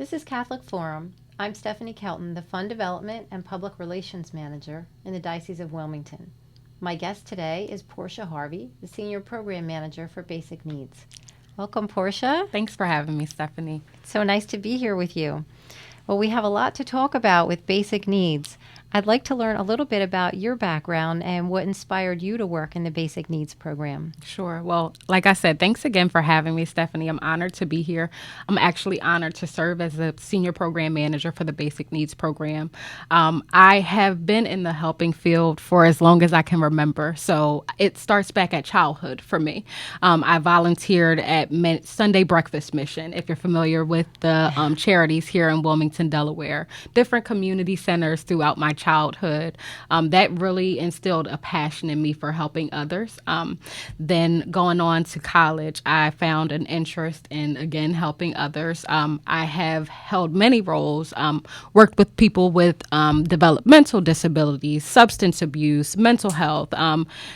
This is Catholic Forum. I'm Stephanie Kelton, the Fund Development and Public Relations Manager in the Diocese of Wilmington. My guest today is Porsha Harvey, the Senior Program Manager for Basic Needs. Welcome, Porsha. Thanks for having me, Stephanie. It's so nice to be here with you. Well, we have a lot to talk about with basic needs. I'd like to learn a little bit about your background and what inspired you to work in the Basic Needs program. Sure. Well, like I said, thanks again for having me, Stephanie. I'm honored to be here. I'm actually honored to serve as the Senior Program Manager for the Basic Needs program. I have been in the helping field for as long as I can remember, so it starts back at childhood for me. I volunteered at Sunday Breakfast Mission, if you're familiar with the Charities here in Wilmington, Delaware, different community centers throughout my childhood. That really instilled a passion in me for helping others. Then going on to college, I found an interest in, again, helping others. I have held many roles, worked with people with developmental disabilities, substance abuse, mental health,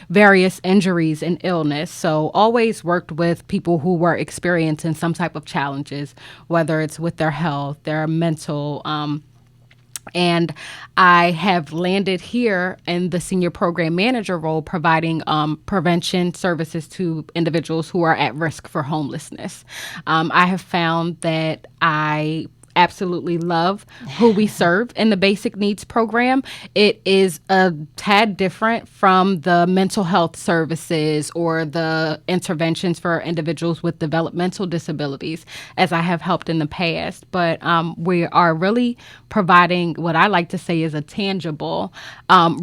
various injuries and illness. So always worked with people who were experiencing some type of challenges, whether it's with their health, their mental, and I have landed here in the senior program manager role, providing prevention services to individuals who are at risk for homelessness. I have found that I absolutely love who we serve in the Basic Needs program. It is a tad different from the mental health services or the interventions for individuals with developmental disabilities, as I have helped in the past. But we are really providing what I like to say is a tangible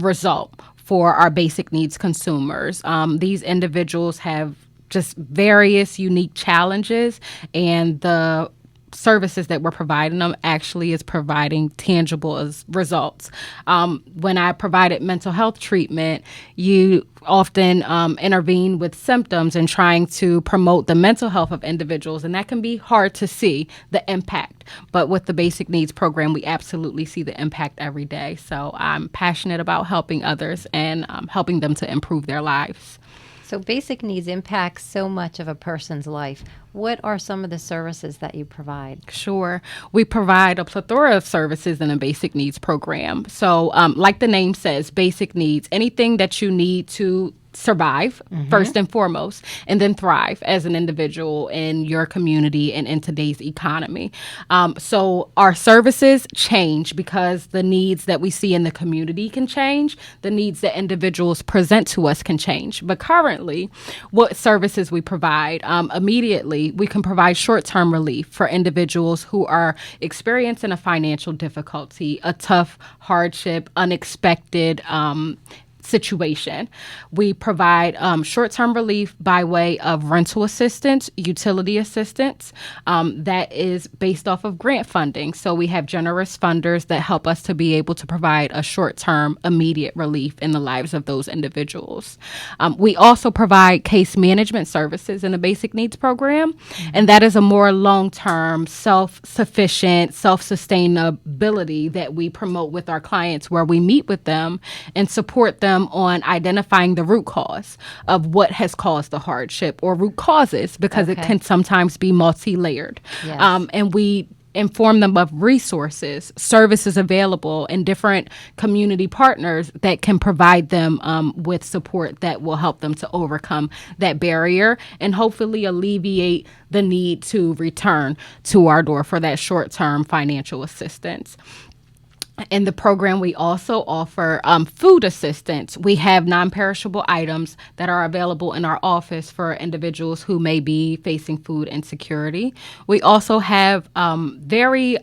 result for our basic needs consumers. These individuals have just various unique challenges, and the services that we're providing them actually is providing tangible results. When I provided mental health treatment, you often intervene with symptoms and trying to promote the mental health of individuals, and that can be hard to see the impact. But with the Basic Needs program, we absolutely see the impact every day. So I'm passionate about helping others and helping them to improve their lives. So basic needs impact so much of a person's life. What are some of the services that you provide? Sure. We provide a plethora of services in a basic needs program. So like the name says, basic needs, anything that you need to survive, first and foremost, and then thrive as an individual in your community and in today's economy. So our services change because the needs that we see in the community can change. The needs that individuals present to us can change. But currently, what services we provide, immediately, we can provide short-term relief for individuals who are experiencing a financial difficulty, a tough hardship, unexpected situation. We provide short-term relief by way of rental assistance, utility assistance, that is based off of grant funding. So we have generous funders that help us to be able to provide a short-term, immediate relief in the lives of those individuals. We also provide case management services in the Basic Needs program, and that is a more long-term, self-sufficient, self-sustainability that we promote with our clients, where we meet with them and support them on identifying the root cause of what has caused the hardship, or root causes, because it can sometimes be multi-layered. Yes. And we inform them of resources, services available, and different community partners that can provide them with support that will help them to overcome that barrier and hopefully alleviate the need to return to our door for that short-term financial assistance. In the program, we also offer food assistance. We have non-perishable items that are available in our office for individuals who may be facing food insecurity. We also have very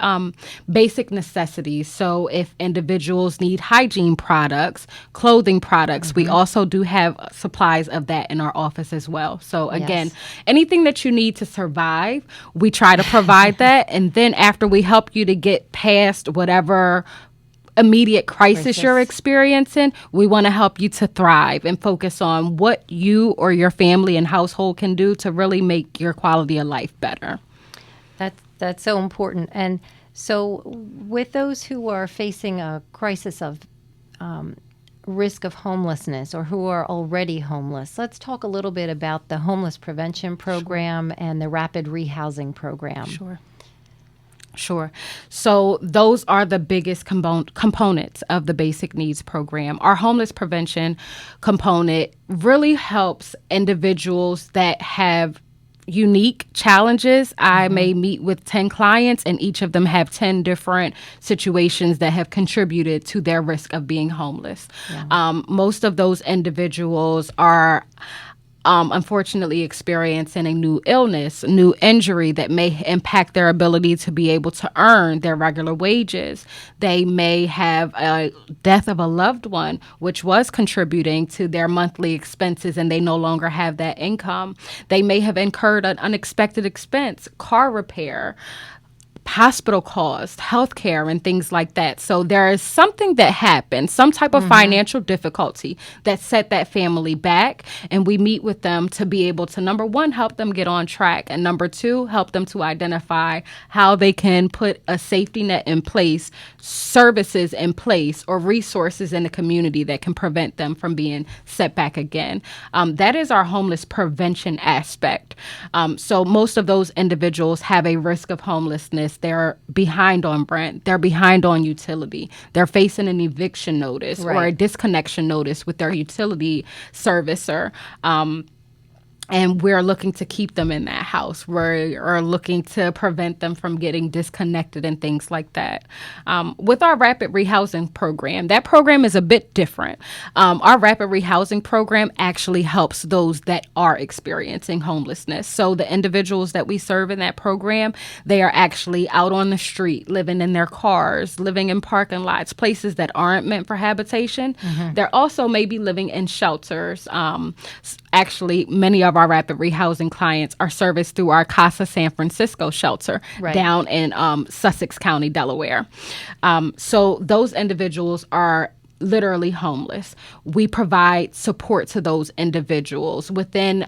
basic necessities. So if individuals need hygiene products, clothing products, we also do have supplies of that in our office as well. So again, anything that you need to survive, we try to provide that. And then after we help you to get past whatever immediate crisis you're experiencing, we want to help you to thrive and focus on what you or your family and household can do to really make your quality of life better. That's so important. And so with those who are facing a crisis of risk of homelessness or who are already homeless, let's talk a little bit about the homeless prevention program and the rapid rehousing program. Sure. So those are the biggest components of the basic needs program. Our homeless prevention component really helps individuals that have unique challenges. I may meet with 10 clients and each of them have 10 different situations that have contributed to their risk of being homeless. Yeah. Most of those individuals are unfortunately experiencing a new illness, new injury that may impact their ability to be able to earn their regular wages. They may have a death of a loved one, which was contributing to their monthly expenses, and they no longer have that income. They may have incurred an unexpected expense, car repair, hospital costs, healthcare, and things like that. So there is something that happened, some type of financial difficulty that set that family back. And we meet with them to be able to, number one, help them get on track. And number two, help them to identify how they can put a safety net in place, services in place, or resources in the community that can prevent them from being set back again. That is our homeless prevention aspect. So most of those individuals have a risk of homelessness. They're behind on rent. They're behind on utility. They're facing an eviction notice or a disconnection notice with their utility servicer. And we're looking to keep them in that house. We're looking to prevent them from getting disconnected and things like that. With our rapid rehousing program, that program is a bit different. Our rapid rehousing program actually helps those that are experiencing homelessness. So the individuals that we serve in that program, they are actually out on the street, living in their cars, living in parking lots, places that aren't meant for habitation. They're also maybe living in shelters. Actually, many of our rapid rehousing clients are serviced through our Casa San Francisco shelter down in Sussex County, Delaware. So those individuals are literally homeless. We provide support to those individuals. Within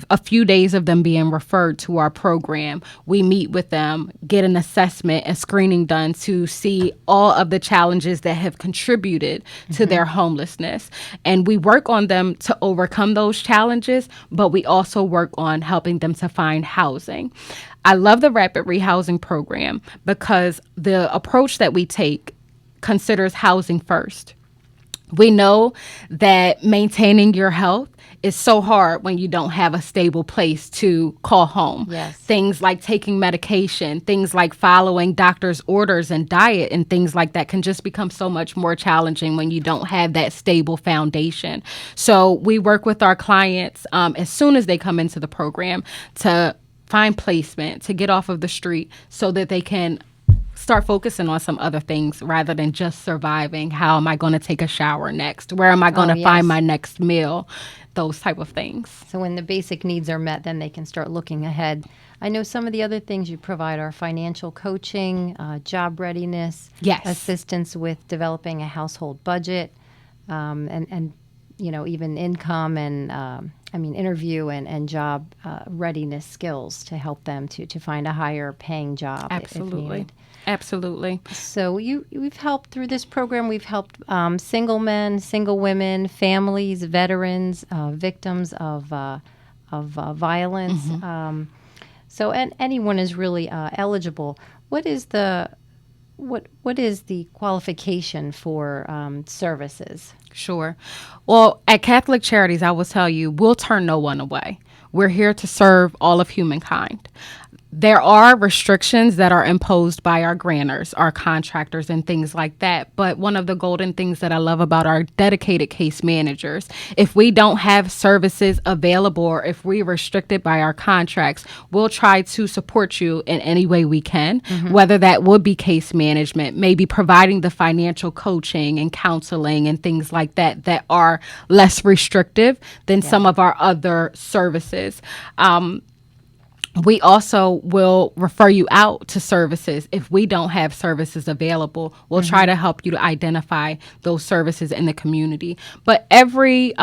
a few days of them being referred to our program, we meet with them, get an assessment, a screening done to see all of the challenges that have contributed to their homelessness. And we work on them to overcome those challenges, but we also work on helping them to find housing. I love the rapid rehousing program because the approach that we take considers housing first. We know that maintaining your health is so hard when you don't have a stable place to call home. Yes. Things like taking medication, things like following doctor's orders and diet and things like that can just become so much more challenging when you don't have that stable foundation. So we work with our clients as soon as they come into the program to find placement, to get off of the street so that they can start focusing on some other things rather than just surviving. How am I going to take a shower next? Where am I going to find my next meal? Those type of things. So when the basic needs are met, then they can start looking ahead. I know some of the other things you provide are financial coaching, job readiness, assistance with developing a household budget, and you know, even income and interview and job readiness skills to help them to find a higher paying job. Absolutely. If needed. Absolutely. So we've helped through this program. We've helped single men, single women, families, veterans, victims of violence. So and anyone is really eligible. What is the qualification for services? Sure. Well, at Catholic Charities, I will tell you, we'll turn no one away. We're here to serve all of humankind. There are restrictions that are imposed by our grantors, our contractors, and things like that. But one of the golden things that I love about our dedicated case managers, if we don't have services available or if we're restricted by our contracts, we'll try to support you in any way we can, whether that would be case management, maybe providing the financial coaching and counseling and things like that that are less restrictive than some of our other services. We also will refer you out to services. If we don't have services available, we'll try to help you to identify those services in the community. But every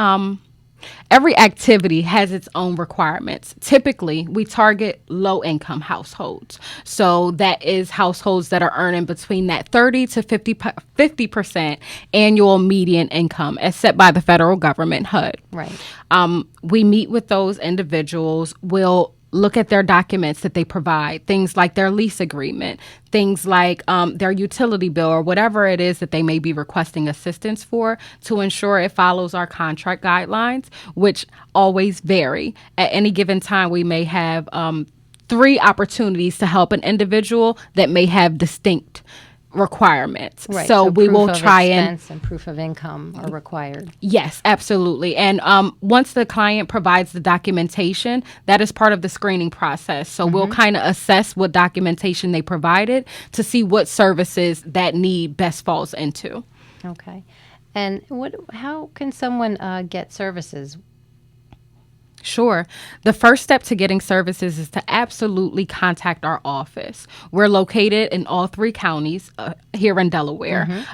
activity has its own requirements. Typically, we target low-income households. So that is households that are earning between that 30 to 50% annual median income as set by the federal government, HUD. Right. We meet with those individuals. We'll look at their documents that they provide, things like their lease agreement, things like their utility bill or whatever it is that they may be requesting assistance for, to ensure it follows our contract guidelines, which always vary. At any given time, we may have 3 opportunities to help an individual that may have distinct requirements. Right. So we will proof of try expense and proof of income are required. Yes, absolutely. And once the client provides the documentation, that is part of the screening process. So we'll kind of assess what documentation they provided to see what services that need best falls into. Okay. And how can someone get services? Sure. The first step to getting services is to absolutely contact our office. We're located in all 3 counties here in Delaware.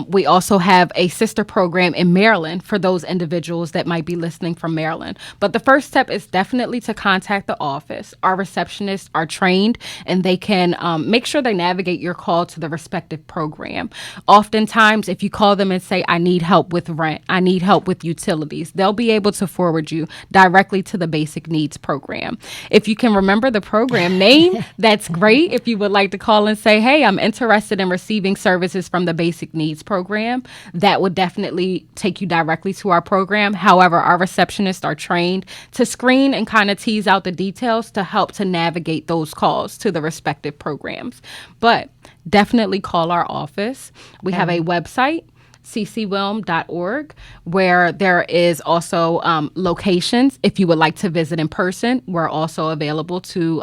We also have a sister program in Maryland for those individuals that might be listening from Maryland. But the first step is definitely to contact the office. Our receptionists are trained and they can make sure they navigate your call to the respective program. Oftentimes, if you call them and say, I need help with rent, I need help with utilities, they'll be able to forward you directly to the Basic Needs Program. If you can remember the program name, that's great. If you would like to call and say, hey, I'm interested in receiving services from the Basic Needs Program, that would definitely take you directly to our program. However, our receptionists are trained to screen and kind of tease out the details to help to navigate those calls to the respective programs. But definitely call our office. We have a website, ccwilm.org, where there is also locations. If you would like to visit in person, we're also available to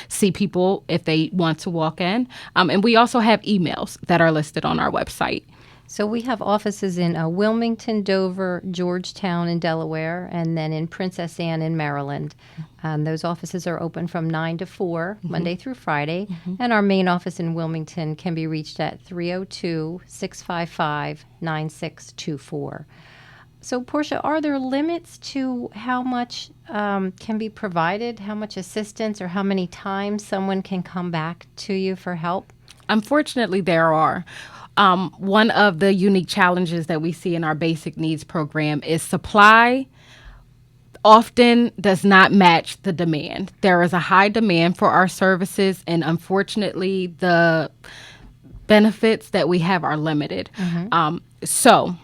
see people if they want to walk in. And we also have emails that are listed on our website. So we have offices in Wilmington, Dover, Georgetown in Delaware, and then in Princess Anne in Maryland. Those offices are open from 9 to 4, Monday through Friday. And our main office in Wilmington can be reached at 302-655-9624. So, Porsha, are there limits to how much can be provided, how much assistance, or how many times someone can come back to you for help? Unfortunately, there are. One of the unique challenges that we see in our Basic Needs Program is supply often does not match the demand. There is a high demand for our services, and unfortunately, the benefits that we have are limited. So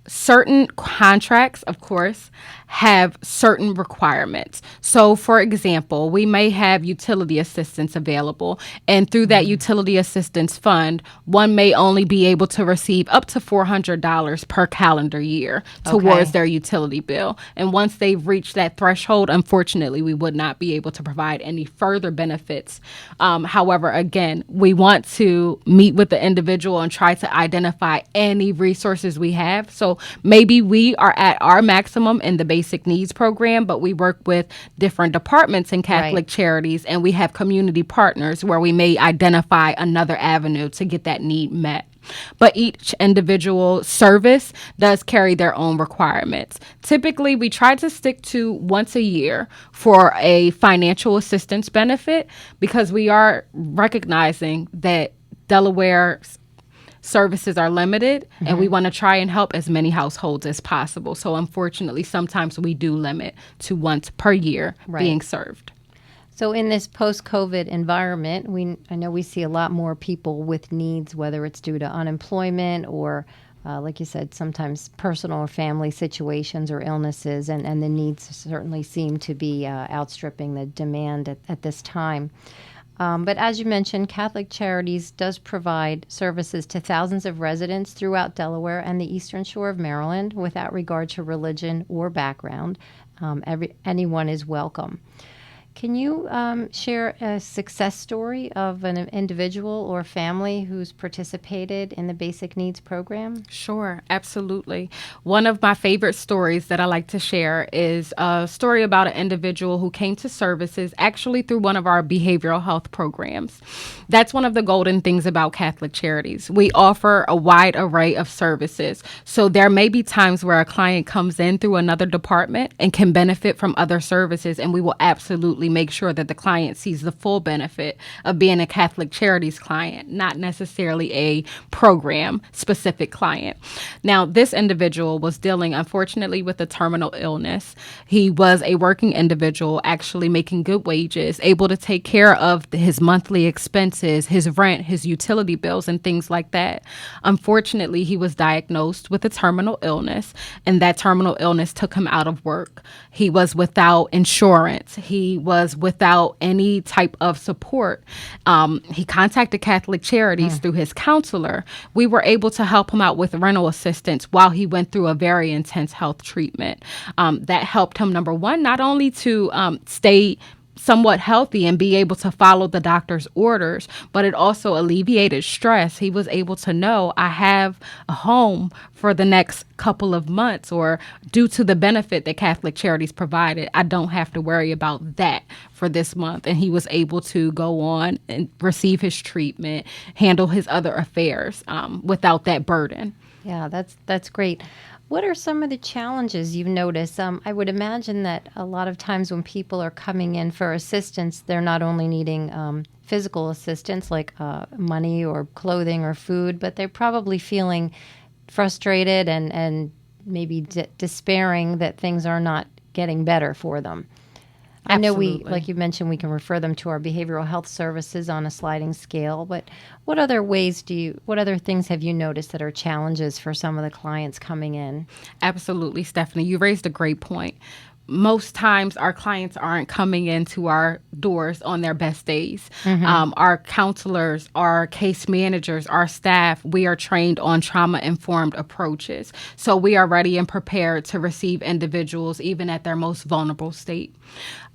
certain contracts, of course, have certain requirements. So, for example, we may have utility assistance available, and through that utility assistance fund, one may only be able to receive up to $400 per calendar year towards their utility bill. And once they've reached that threshold, unfortunately, we would not be able to provide any further benefits. However, again, we want to meet with the individual and try to identify any resources we have. So maybe we are at our maximum in the Basic Needs Program, but we work with different departments in Catholic Charities, and we have community partners where we may identify another avenue to get that need met. But each individual service does carry their own requirements. Typically, we try to stick to once a year for a financial assistance benefit because we are recognizing that Delaware's services are limited, and we want to try and help as many households as possible. So unfortunately, sometimes we do limit to once per year being served. So in this post-COVID environment, I know we see a lot more people with needs, whether it's due to unemployment or, like you said, sometimes personal or family situations or illnesses, and the needs certainly seem to be outstripping the demand at this time. But as you mentioned, Catholic Charities does provide services to thousands of residents throughout Delaware and the Eastern Shore of Maryland without regard to religion or background. Anyone is welcome. Can you share a success story of an individual or family who's participated in the Basic Needs Program? Sure, absolutely. One of my favorite stories that I like to share is a story about an individual who came to services actually through one of our behavioral health programs. That's one of the golden things about Catholic Charities. We offer a wide array of services. So there may be times where a client comes in through another department and can benefit from other services, and we will absolutely absolutely make sure that the client sees the full benefit of being a Catholic Charities client, not necessarily a program specific client. Now, this individual was dealing, unfortunately, with a terminal illness. He was a working individual, actually making good wages, able to take care of his monthly expenses, his rent, his utility bills, and things like that. Unfortunately, he was diagnosed with a terminal illness, and that terminal illness took him out of work. He was without insurance. He was without any type of support. He contacted Catholic Charities through his counselor. We were able to help him out with rental assistance while he went through a very intense health treatment. That helped him, number one, not only to stay somewhat healthy and be able to follow the doctor's orders, but it also alleviated stress. He was able to know, I have a home for the next couple of months, or due to the benefit that Catholic Charities provided, I don't have to worry about that for this month. And he was able to go on and receive his treatment, handle his other affairs without that burden. Yeah, that's great. What are some of the challenges you've noticed? I would imagine that a lot of times when people are coming in for assistance, they're not only needing physical assistance like money or clothing or food, but they're probably feeling frustrated and maybe despairing that things are not getting better for them. I know like you mentioned, we can refer them to our behavioral health services on a sliding scale, but what other things have you noticed that are challenges for some of the clients coming in? Absolutely, Stephanie. You raised a great point. Most times our clients aren't coming into our doors on their best days. Our counselors, our case managers, our staff, we are trained on trauma-informed approaches. So we are ready and prepared to receive individuals even at their most vulnerable state.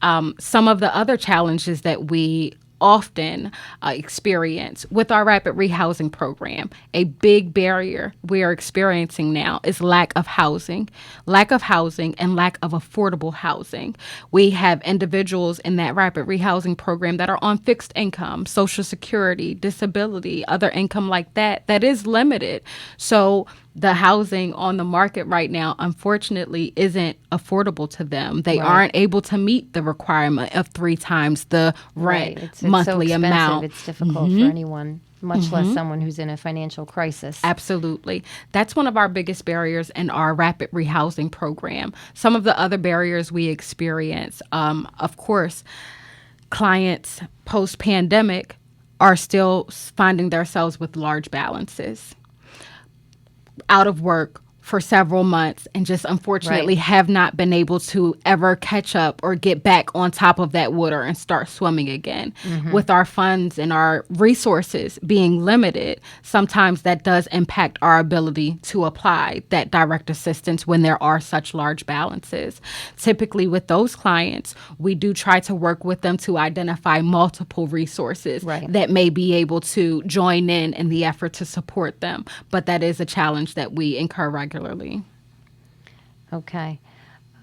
Some of the other challenges that we often experience with our rapid rehousing program, a big barrier we are experiencing now is lack of housing and lack of affordable housing. We have individuals in that rapid rehousing program that are on fixed income, Social Security, disability, other income like that is limited. So the housing on the market right now, unfortunately, isn't affordable to them. They aren't able to meet the requirement of 3 times the rent It's monthly so amount. It's difficult for anyone, much less someone who's in a financial crisis. Absolutely. That's one of our biggest barriers in our rapid rehousing program. Some of the other barriers we experience, of course, clients post-pandemic are still finding themselves with large balances, out of work for several months, and just unfortunately have not been able to ever catch up or get back on top of that water and start swimming again. With our funds and our resources being limited, sometimes that does impact our ability to apply that direct assistance when there are such large balances. Typically with those clients, we do try to work with them to identify multiple resources that may be able to join in the effort to support them. But that is a challenge that we incur regularly. Okay.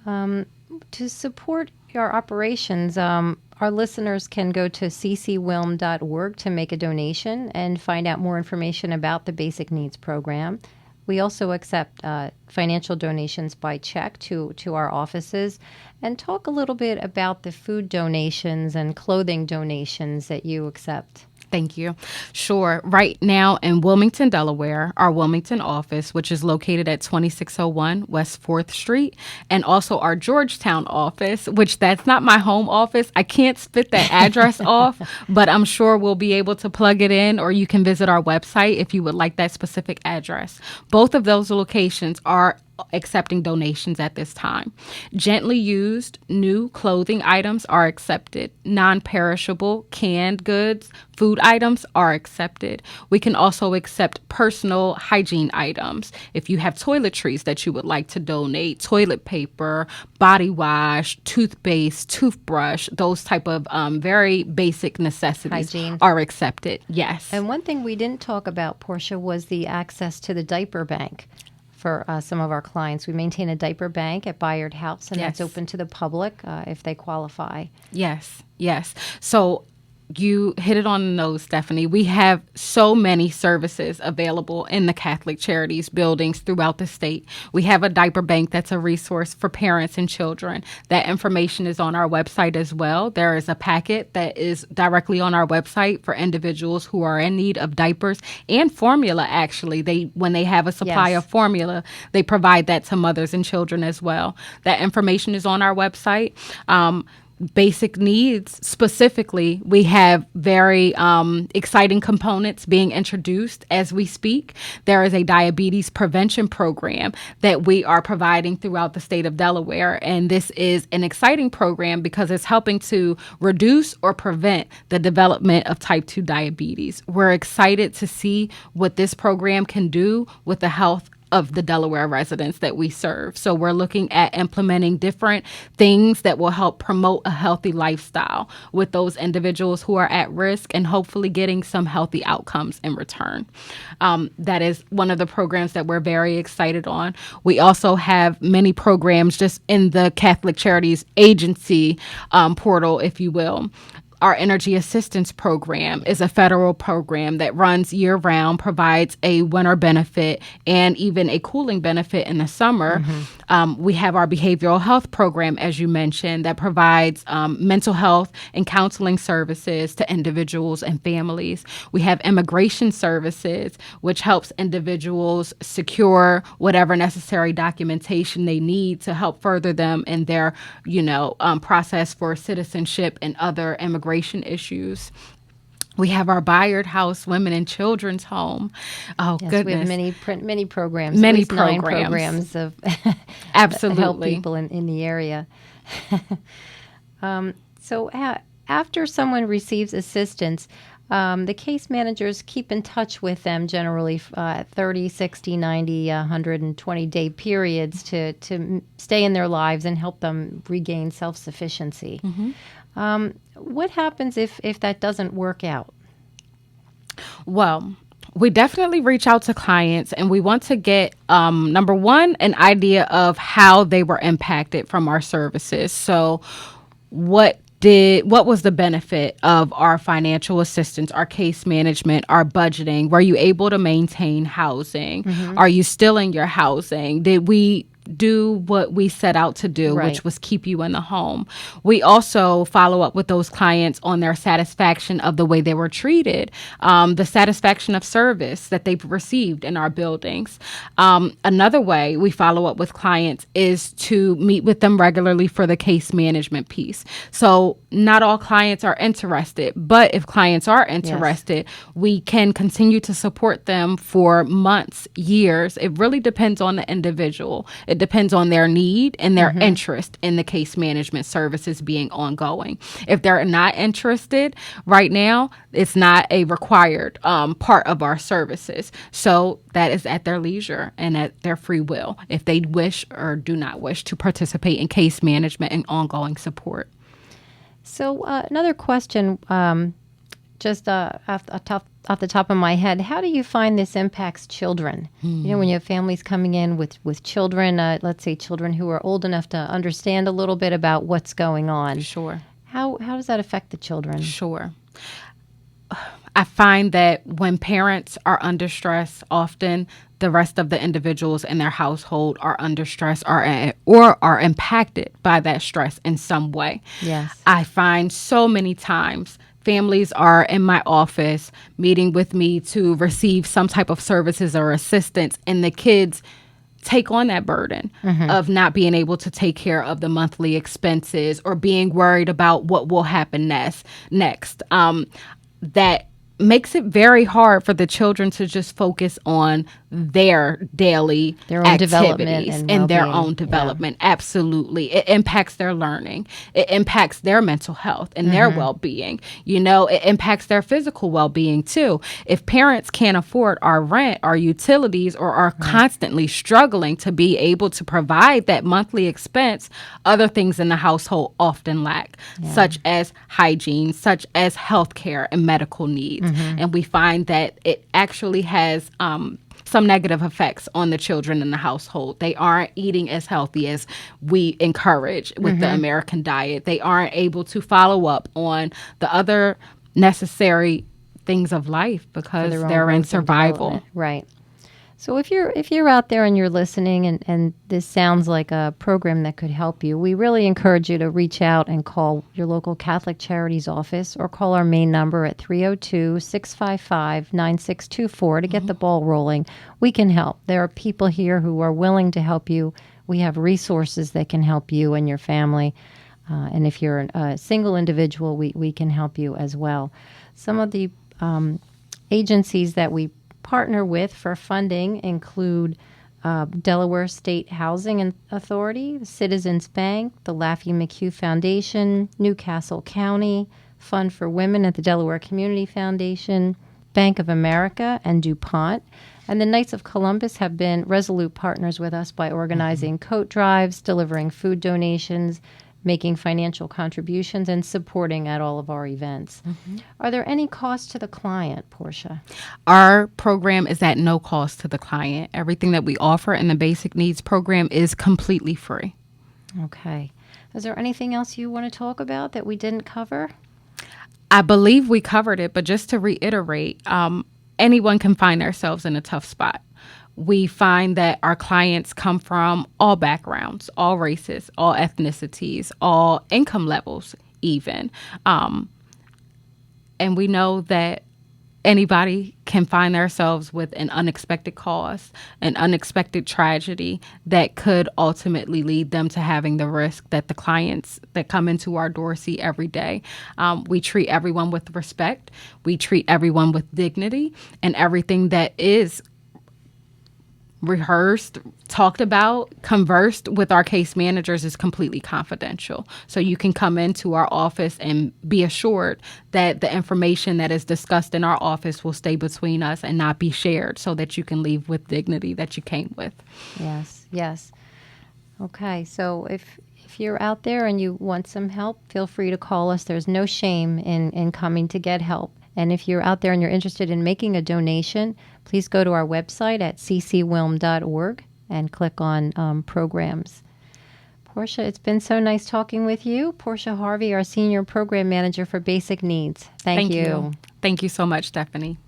To support your operations, our listeners can go to ccwilm.org to make a donation and find out more information about the Basic Needs Program. We also accept financial donations by check to our offices, and talk a little bit about the food donations and clothing donations that you accept. Thank you. Sure. Right now in Wilmington, Delaware, our Wilmington office, which is located at 2601 West 4th Street, and also our Georgetown office, which that's not my home office. I can't spit that address off, but I'm sure we'll be able to plug it in, or you can visit our website if you would like that specific address. Both of those locations are accepting donations at this time. Gently used new clothing items are accepted. Non-perishable canned goods, food items are accepted. We can also accept personal hygiene items. If you have toiletries that you would like to donate, toilet paper, body wash, toothpaste, toothbrush, those type of very basic necessities Hygiene are accepted. Yes. And one thing we didn't talk about, Porsha, was the access to the diaper bank. For some of our clients, we maintain a diaper bank at Bayard House, and that's open to the public if they qualify. Yes. So You hit it on the nose, Stephanie. We have so many services available in the Catholic Charities buildings throughout the state. We have a diaper bank that's a resource for parents and children. That information is on our website as well. There is a packet that is directly on our website for individuals who are in need of diapers and formula, actually. When they have a supply Yes. of formula, they provide that to mothers and children as well. That information is on our website. Basic needs specifically, we have very exciting components being introduced as we speak. There is a diabetes prevention program that we are providing throughout the state of Delaware, and this is an exciting program because it's helping to reduce or prevent the development of type 2 diabetes. We're excited to see what this program can do with the health of the Delaware residents that we serve. So we're looking at implementing different things that will help promote a healthy lifestyle with those individuals who are at risk and hopefully getting some healthy outcomes in return. That is one of the programs that we're very excited on. We also have many programs just in the Catholic Charities agency portal, if you will. Our Energy Assistance Program is a federal program that runs year-round, provides a winter benefit and even a cooling benefit in the summer. We have our Behavioral Health Program, as you mentioned, that provides mental health and counseling services to individuals and families. We have Immigration Services, which helps individuals secure whatever necessary documentation they need to help further them in their, process for citizenship and other immigration issues. We have our Bayard House Women and Children's Home. Oh, Yes, goodness. we have many programs. Many at least 9 programs. programs of Absolutely. help people in the area. After someone receives assistance, the case managers keep in touch with them generally 30, 60, 90, 120-day periods to stay in their lives and help them regain self-sufficiency. What happens if that doesn't work out? Well, we definitely reach out to clients and we want to get, number one, an idea of how they were impacted from our services. So what was the benefit of our financial assistance, our case management, our budgeting? Were you able to maintain housing? Are you still in your housing? Did we do what we set out to do, Right. which was keep you in the home? We also follow up with those clients on their satisfaction of the way they were treated, the satisfaction of service that they've received in our buildings. Another way we follow up with clients is to meet with them regularly for the case management piece. So not all clients are interested, but if clients are interested, we can continue to support them for months, years. It really depends on the individual. It depends on their need and their interest in the case management services being ongoing. If they're not interested right now, it's not a required part of our services. So that is at their leisure and at their free will if they wish or do not wish to participate in case management and ongoing support. So another question, just off the top of my head, how do you find this impacts children? When you have families coming in with children, let's say children who are old enough to understand a little bit about what's going on. Sure. How does that affect the children? Sure. I find that when parents are under stress, often the rest of the individuals in their household are under stress or are impacted by that stress in some way. Yes. I find so many times families are in my office meeting with me to receive some type of services or assistance, and the kids take on that burden of not being able to take care of the monthly expenses or being worried about what will happen next. That makes it very hard for the children to just focus on their daily Their own activities development and their well-being. own development. Yeah. Absolutely. It impacts their learning. It impacts their mental health and their well-being. It impacts their physical well-being too. If parents can't afford our rent, our utilities, or are constantly struggling to be able to provide that monthly expense, other things in the household often lack, such as hygiene, such as healthcare and medical needs. And we find that it actually has some negative effects on the children in the household. They aren't eating as healthy as we encourage with the American diet. They aren't able to follow up on the other necessary things of life For because their own they're in growth and survival. development. Right. So if you're out there and you're listening and this sounds like a program that could help you, we really encourage you to reach out and call your local Catholic Charities office or call our main number at 302-655-9624 to get the ball rolling. We can help. There are people here who are willing to help you. We have resources that can help you and your family. And if you're a single individual, we can help you as well. Some of the agencies that we partner with for funding include Delaware State Housing Authority, Citizens Bank, the Laffey McHugh Foundation, Newcastle County, Fund for Women at the Delaware Community Foundation, Bank of America, and DuPont. And the Knights of Columbus have been resolute partners with us by organizing coat drives, delivering food donations, making financial contributions, and supporting at all of our events. Are there any costs to the client, Porsha? Our program is at no cost to the client. Everything that we offer in the Basic Needs program is completely free. Okay. Is there anything else you want to talk about that we didn't cover? I believe we covered it, but just to reiterate, anyone can find themselves in a tough spot. We find that our clients come from all backgrounds, all races, all ethnicities, all income levels, even. And we know that anybody can find themselves with an unexpected cause, an unexpected tragedy that could ultimately lead them to having the risk that the clients that come into our door see every day. We treat everyone with respect. We treat everyone with dignity, and everything that is rehearsed, talked about, conversed with our case managers is completely confidential. So you can come into our office and be assured that the information that is discussed in our office will stay between us and not be shared, so that you can leave with dignity that you came with. Yes, yes. Okay, so if you're out there and you want some help, feel free to call us. There's no shame in coming to get help. And if you're out there and you're interested in making a donation, please go to our website at ccwilm.org and click on programs. Porsha, it's been so nice talking with you. Porsha Harvey, our Senior Program Manager for Basic Needs. Thank you. Thank you so much, Stephanie.